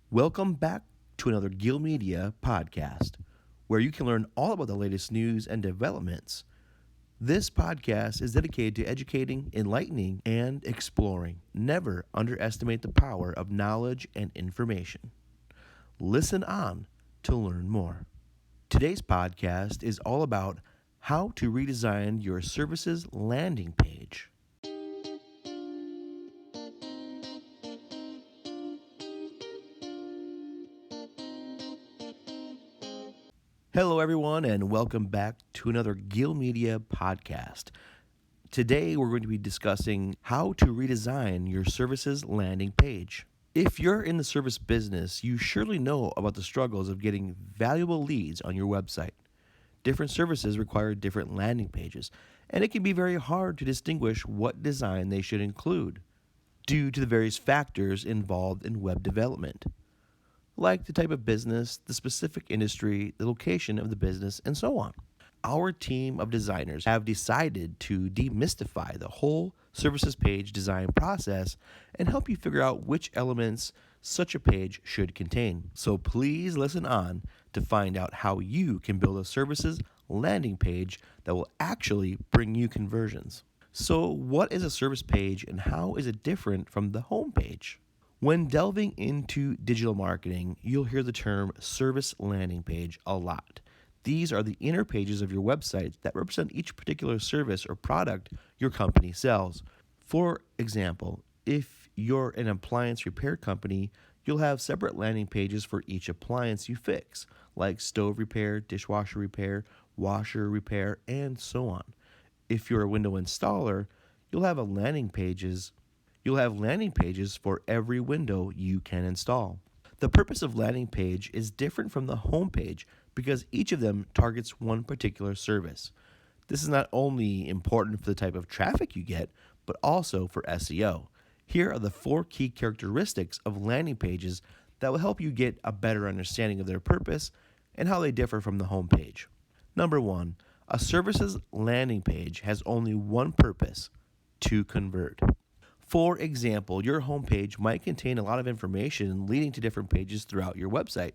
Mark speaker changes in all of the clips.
Speaker 1: Welcome back to another Gilmedia podcast, where you can learn all about the latest news and developments. This podcast is dedicated to educating, enlightening, and exploring. Never underestimate the power of knowledge and information. Listen on to learn more. Today's podcast is all about how to redesign your service's landing page. Hello, everyone, and welcome back to another Gilmedia podcast. Today, we're going to be discussing how to redesign your service's landing page. If you're in the service business, you surely know about the struggles of getting valuable leads on your website. Different services require different landing pages, and it can be very hard to distinguish what design they should include due to the various factors involved in web development, like the type of business, the specific industry, the location of the business, and so on. Our team of designers have decided to demystify the whole services page design process and help you figure out which elements such a page should contain. So please listen on to find out how you can build a services landing page that will actually bring you conversions. So what is a service page and how is it different from the home page? When delving into digital marketing, you'll hear the term service landing page a lot. These are the inner pages of your website that represent each particular service or product your company sells. For example, if you're an appliance repair company, you'll have separate landing pages for each appliance you fix, like stove repair, dishwasher repair, washer repair, and so on. If you're a window installer, you'll have landing pages for every window you can install. The purpose of landing page is different from the home page because each of them targets one particular service. This is not only important for the type of traffic you get, but also for SEO. Here are the 4 key characteristics of landing pages that will help you get a better understanding of their purpose and how they differ from the home page. Number 1, a service's landing page has only one purpose: to convert. For example, your homepage might contain a lot of information leading to different pages throughout your website,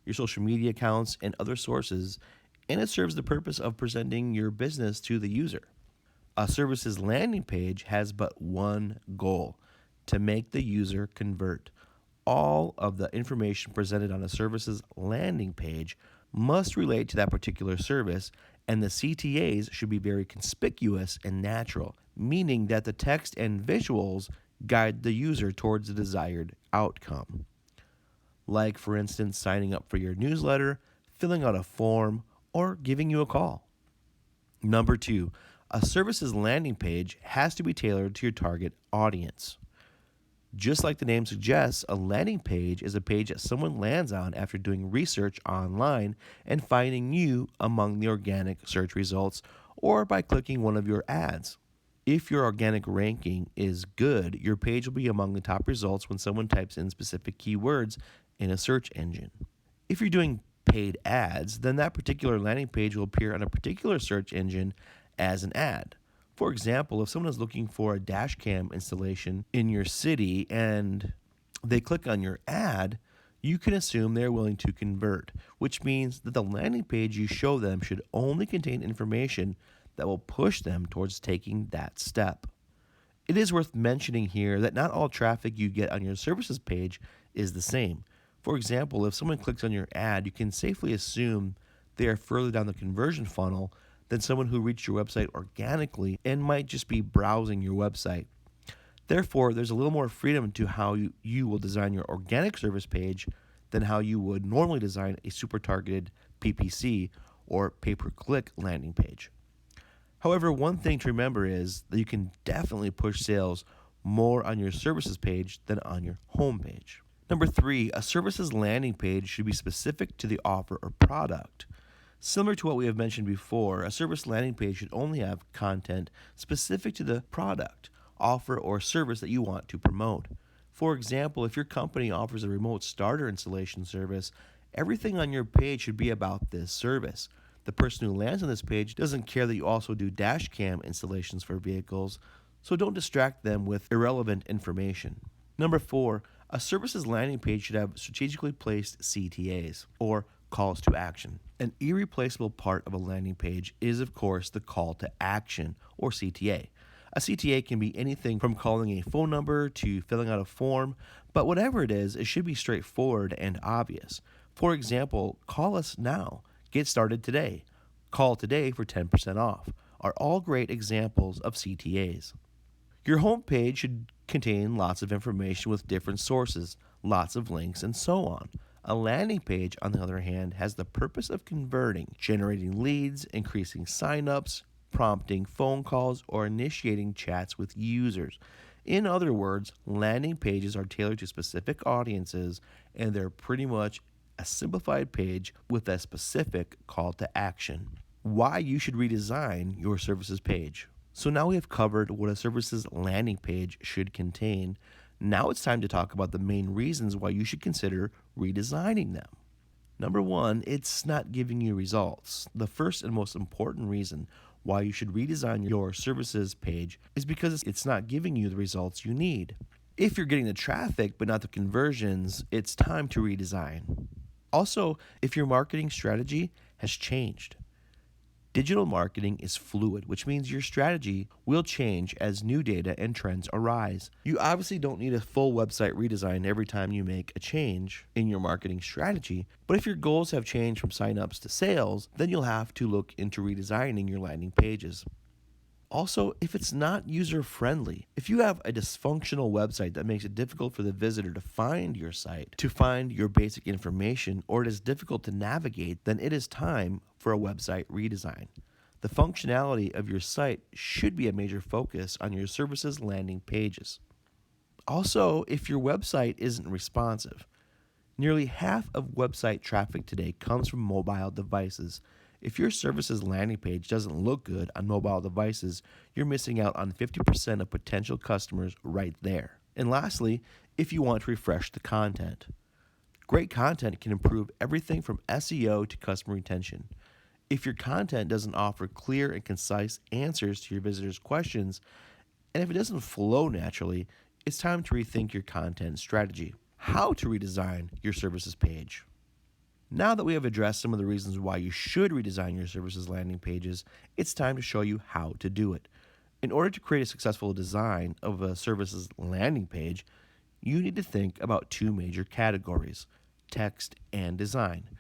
Speaker 1: your social media accounts, and other sources, and it serves the purpose of presenting your business to the user. A service's landing page has but one goal: to make the user convert. All of the information presented on a service's landing page must relate to that particular service, and the CTAs should be very conspicuous and natural, meaning that the text and visuals guide the user towards the desired outcome. Like, for instance, signing up for your newsletter, filling out a form, or giving you a call. Number 2, a service's landing page has to be tailored to your target audience. Just like the name suggests, a landing page is a page that someone lands on after doing research online and finding you among the organic search results or by clicking one of your ads. If your organic ranking is good, your page will be among the top results when someone types in specific keywords in a search engine. If you're doing paid ads, then that particular landing page will appear on a particular search engine as an ad. For example, if someone is looking for a dash cam installation in your city and they click on your ad, you can assume they're willing to convert, which means that the landing page you show them should only contain information that will push them towards taking that step. It is worth mentioning here that not all traffic you get on your services page is the same. For example, if someone clicks on your ad, you can safely assume they are further down the conversion funnel than someone who reached your website organically and might just be browsing your website. Therefore, there's a little more freedom to how you will design your organic service page than how you would normally design a super targeted PPC or pay-per-click landing page. However, one thing to remember is that you can definitely push sales more on your services page than on your home page. Number 3, a services landing page should be specific to the offer or product. Similar to what we have mentioned before, a service landing page should only have content specific to the product, offer, or service that you want to promote. For example, if your company offers a remote starter installation service, everything on your page should be about this service. The person who lands on this page doesn't care that you also do dash cam installations for vehicles, so don't distract them with irrelevant information. Number 4, A services landing page should have strategically placed CTAs, or calls to action. An irreplaceable part of a landing page is, of course, the call to action, or CTA. A CTA can be anything from calling a phone number to filling out a form, but whatever it is, it should be straightforward and obvious. For example, call us now, get started today, call today for 10% off, are all great examples of CTAs. Your homepage should contain lots of information with different sources, lots of links, and so on. A landing page, on the other hand, has the purpose of converting, generating leads, increasing signups, prompting phone calls, or initiating chats with users. In other words, landing pages are tailored to specific audiences, and they're pretty much a simplified page with a specific call to action. Why you should redesign your services page. So now we have covered what a services landing page should contain. Now it's time to talk about the main reasons why you should consider redesigning them. Number one, it's not giving you results. The first and most important reason why you should redesign your services page is because it's not giving you the results you need. If you're getting the traffic but not the conversions, it's time to redesign. Also, if your marketing strategy has changed. Digital marketing is fluid, which means your strategy will change as new data and trends arise. You obviously don't need a full website redesign every time you make a change in your marketing strategy, but if your goals have changed from signups to sales, then you'll have to look into redesigning your landing pages. Also, if it's not user-friendly, if you have a dysfunctional website that makes it difficult for the visitor to find your site, to find your basic information, or it is difficult to navigate, then it is time for a website redesign. The functionality of your site should be a major focus on your services landing pages. Also, if your website isn't responsive, nearly half of website traffic today comes from mobile devices. If your services landing page doesn't look good on mobile devices, you're missing out on 50% of potential customers right there. And lastly, if you want to refresh the content. Great content can improve everything from SEO to customer retention. If your content doesn't offer clear and concise answers to your visitors' questions, and if it doesn't flow naturally, it's time to rethink your content strategy. How to redesign your services page. Now that we have addressed some of the reasons why you should redesign your services landing pages, it's time to show you how to do it. In order to create a successful design of a services landing page, you need to think about two major categories, text and design.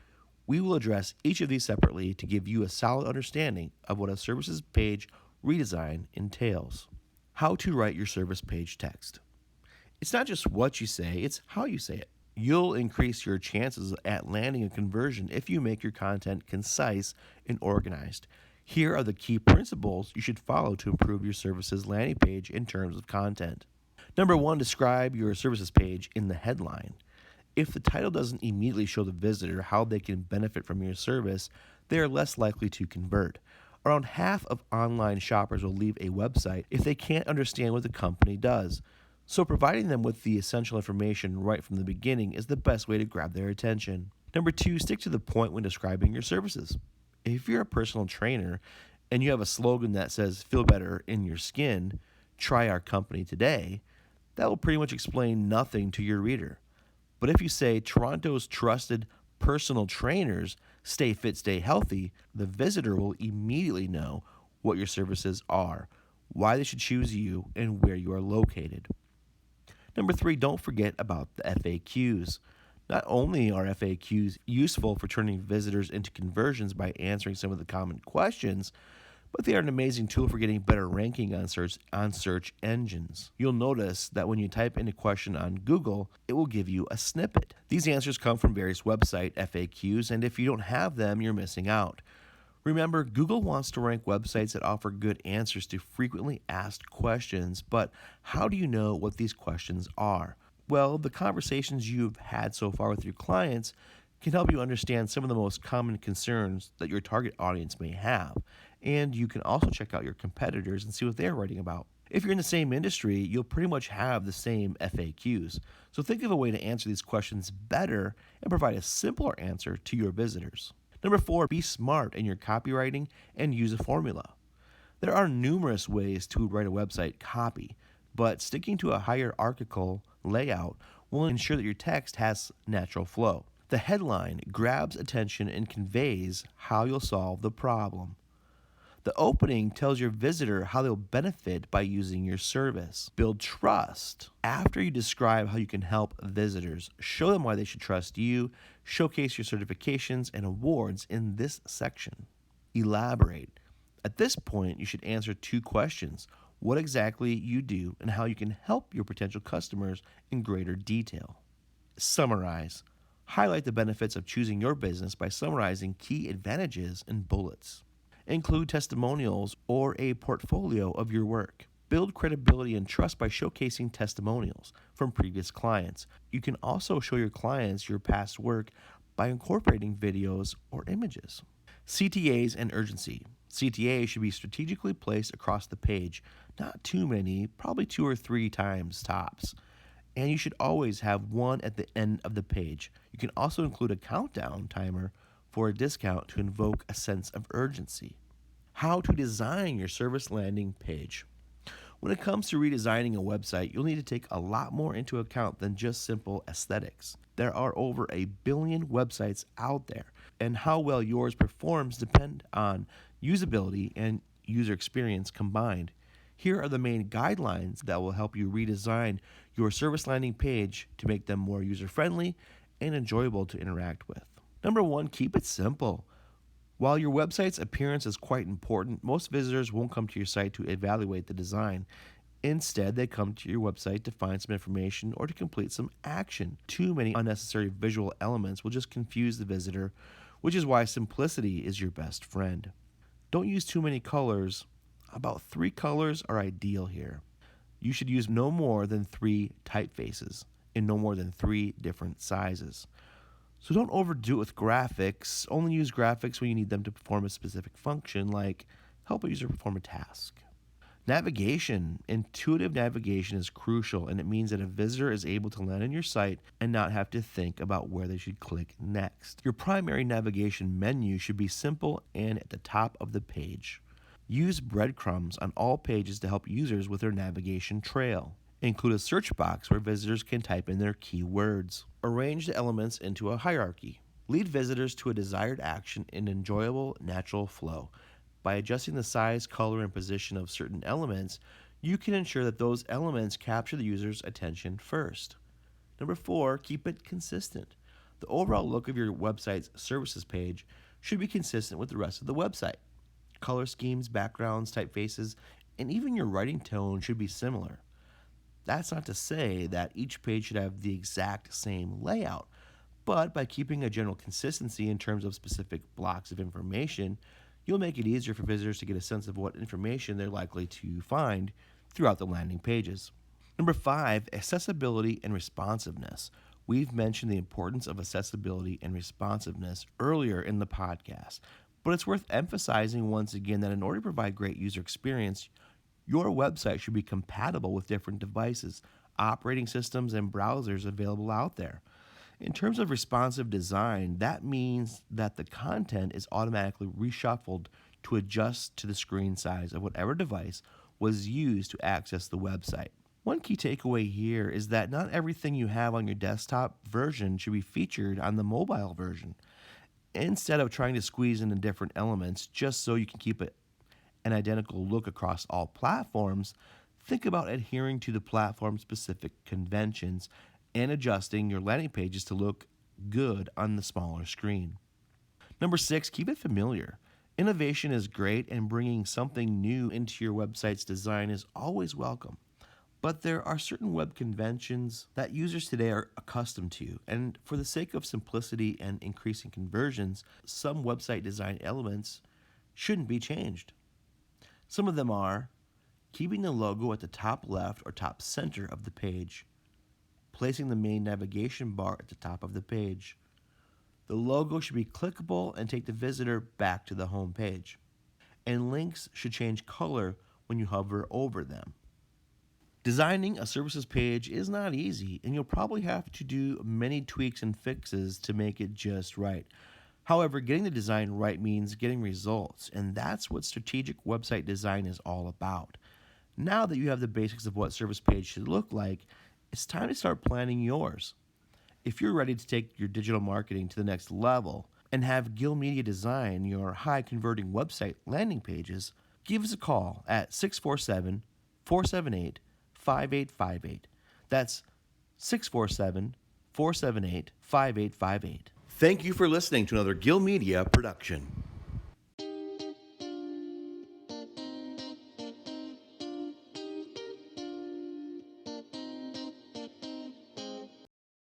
Speaker 1: We will address each of these separately to give you a solid understanding of what a services page redesign entails. How to write your service page text. It's not just what you say, it's how you say it. You'll increase your chances at landing a conversion if you make your content concise and organized. Here are the key principles you should follow to improve your services landing page in terms of content. Number one, describe your services page in the headline. If the title doesn't immediately show the visitor how they can benefit from your service, they are less likely to convert. Around half of online shoppers will leave a website if they can't understand what the company does. So providing them with the essential information right from the beginning is the best way to grab their attention. Number two, stick to the point when describing your services. If you're a personal trainer and you have a slogan that says, "Feel better in your skin, try our company today," that will pretty much explain nothing to your reader. But if you say, "Toronto's trusted personal trainers, stay fit, stay healthy," the visitor will immediately know what your services are, why they should choose you, and where you are located. Number three, don't forget about the FAQs. Not only are FAQs useful for turning visitors into conversions by answering some of the common questions, but they are an amazing tool for getting better ranking on search engines. You'll notice that when you type in a question on Google, it will give you a snippet. These answers come from various website FAQs, and if you don't have them, you're missing out. Remember, Google wants to rank websites that offer good answers to frequently asked questions, but how do you know what these questions are? Well, the conversations you've had so far with your clients can help you understand some of the most common concerns that your target audience may have, and you can also check out your competitors and see what they're writing about. If you're in the same industry, you'll pretty much have the same FAQs, so think of a way to answer these questions better and provide a simpler answer to your visitors. Number four, be smart in your copywriting and use a formula. There are numerous ways to write a website copy, but sticking to a hierarchical layout will ensure that your text has natural flow. The headline grabs attention and conveys how you'll solve the problem. The opening tells your visitor how they'll benefit by using your service. Build trust. After you describe how you can help visitors, show them why they should trust you, showcase your certifications and awards in this section. Elaborate. At this point, you should answer 2 questions: what exactly you do and how you can help your potential customers in greater detail. Summarize. Highlight the benefits of choosing your business by summarizing key advantages in bullets. Include testimonials or a portfolio of your work. Build credibility and trust by showcasing testimonials from previous clients. You can also show your clients your past work by incorporating videos or images. CTAs and urgency. CTAs should be strategically placed across the page, not too many, probably 2 or 3 times tops. And you should always have one at the end of the page. You can also include a countdown timer for a discount to invoke a sense of urgency. How to design your service landing page. When it comes to redesigning a website, you'll need to take a lot more into account than just simple aesthetics. There are over 1 billion websites out there, and how well yours performs depend on usability and user experience combined. Here are the main guidelines that will help you redesign your service landing page to make them more user-friendly and enjoyable to interact with. Number 1, keep it simple. While your website's appearance is quite important, most visitors won't come to your site to evaluate the design. Instead, they come to your website to find some information or to complete some action. Too many unnecessary visual elements will just confuse the visitor, which is why simplicity is your best friend. Don't use too many colors. About 3 colors are ideal here. You should use no more than 3 typefaces in no more than 3 different sizes. So don't overdo it with graphics. Only use graphics when you need them to perform a specific function, like help a user perform a task. Navigation. Intuitive navigation is crucial, and it means that a visitor is able to land on your site and not have to think about where they should click next. Your primary navigation menu should be simple and at the top of the page. Use breadcrumbs on all pages to help users with their navigation trail. Include a search box where visitors can type in their keywords. Arrange the elements into a hierarchy. Lead visitors to a desired action in enjoyable, natural flow. By adjusting the size, color, and position of certain elements, you can ensure that those elements capture the user's attention first. Number 4, keep it consistent. The overall look of your website's services page should be consistent with the rest of the website. Color schemes, backgrounds, typefaces, and even your writing tone should be similar. That's not to say that each page should have the exact same layout, but by keeping a general consistency in terms of specific blocks of information, you'll make it easier for visitors to get a sense of what information they're likely to find throughout the landing pages. Number 5, accessibility and responsiveness. We've mentioned the importance of accessibility and responsiveness earlier in the podcast, but it's worth emphasizing once again that in order to provide great user experience, your website should be compatible with different devices, operating systems, and browsers available out there. In terms of responsive design, that means that the content is automatically reshuffled to adjust to the screen size of whatever device was used to access the website. One key takeaway here is that not everything you have on your desktop version should be featured on the mobile version. Instead of trying to squeeze in the different elements just so you can keep an identical look across all platforms, think about adhering to the platform-specific conventions and adjusting your landing pages to look good on the smaller screen. Number 6, keep it familiar. Innovation is great, and bringing something new into your website's design is always welcome. But there are certain web conventions that users today are accustomed to, and for the sake of simplicity and increasing conversions, some website design elements shouldn't be changed. Some of them are keeping the logo at the top left or top center of the page, placing the main navigation bar at the top of the page. The logo should be clickable and take the visitor back to the home page. And links should change color when you hover over them. Designing a services page is not easy, and you'll probably have to do many tweaks and fixes to make it just right. However, getting the design right means getting results, and that's what strategic website design is all about. Now that you have the basics of what service page should look like, it's time to start planning yours. If you're ready to take your digital marketing to the next level and have Gilmedia design your high converting website landing pages, give us a call at 647 478 5858. That's 647 478 5858. Thank you for listening to another Gilmedia production.